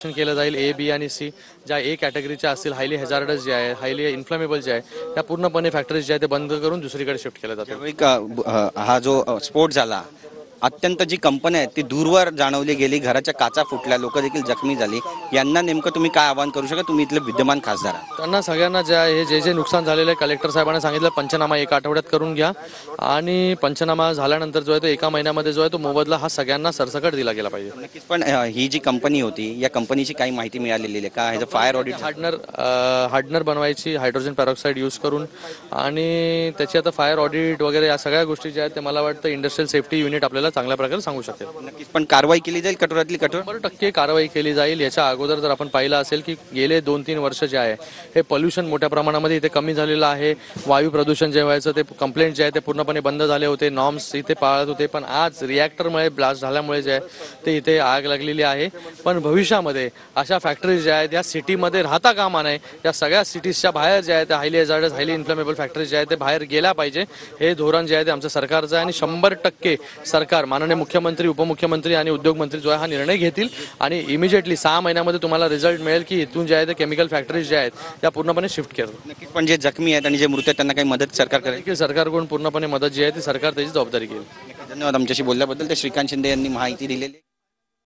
केलं जाईल A B आणि सी ज्या ए कॅटेगरीच्या असतील हायली हॅझार्डस जे आहे हायली इन्फ्लेमेबल जे आहे त्या पूर्णपणे फॅक्टरीज जे आहे ते बंद करून दुसरीकडे शिफ्ट केल्या जातात. ज्यावेळी हा जो स्फोट झाला अत्यंत जी कंपनी आहे ती दूरवर जाणवली गेली, घराच्या काचा फुटल्या, लोक देखील जखमी झाली. यांना नेमकं तुम्ही काय आवाहन करू शकता? तुम्ही इथले विद्यमान खासदार आहात. त्यांना सगळ्यांना जे आहे जे नुकसान झालेलं आहे कलेक्टर साहेबांनी सांगितलं पंचनामा एका आठवड्यात करून घ्या आणि पंचनामा झाल्यानंतर जो आहे तो एका महिन्यामध्ये जो आहे तो मोबदला हा सगळ्यांना सरसकट दिला गेला पाहिजे. नक्कीच. पण ही जी कंपनी होती या कंपनीची काही माहिती मिळालेली आहे का? ह्याचं फायर ऑडिट हार्डनर बनवायची हायड्रोजन पेरॉक्साईड यूज करून आणि त्याची आता फायर ऑडिट वगैरे या सगळ्या गोष्टी ज्या आहेत ते मला वाटतं इंडस्ट्रियल सेफ्टी युनिट आपल्याला चांगल्या प्रकारे सांगू शकेल. नक्कीच. पण कारवाई केली जाईल कठोरातली कठोर? 100% कारवाई केली जाईल. याच्या अगोदर जर आपण पाहिलं असेल की गेले 2-3 वर्ष जे आहे हे पोल्युशन मोठ्या प्रमाणामध्ये इथे कमी झालेलं आहे. वायू प्रदूषण जे व्हायचं ते कंप्लेंट जे आहे ते पूर्णपणे बंद झाले होते. नॉर्म्स इथे पाळत होते. पण आज रिॲक्टरमुळे ब्लास्ट झाल्यामुळे जे आहे ते इथे आग लागलेली आहे. पण भविष्यामध्ये अशा फॅक्टरीज ज्या आहेत या सिटीमध्ये राहता कामा नये. या सगळ्या सिटीजच्या बाहेर जे आहे त्या highly hazardous highly inflammable factories जे आहेत ते बाहेर गेल्या पाहिजे. हे धोरण जे आहे ते आमच्या सरकारचं आहे आणि 100% सरकार माननीय मुख्यमंत्री उपमुख्यमंत्री आणि उद्योग मंत्री जो आहे हा निर्णय घेतील आणि इमिजिएटली 6 महिन्यामध्ये तुम्हाला रिझल्ट मिळेल की इथून जे आहे ते केमिकल फॅक्टरीज ज्या आहेत त्या पूर्णपणे शिफ्ट करतात. नक्कीच. पण जे जखमी आहेत आणि जे मृत आहेत त्यांना काही मदत सरकार करेल? सरकारकडून पूर्णपणे मदत जी आहे ती सरकार त्याची जबाबदारी घेईल. धन्यवाद आमच्याशी बोलल्याबद्दल. ते श्रीकांत शिंदे यांनी माहिती दिलेली.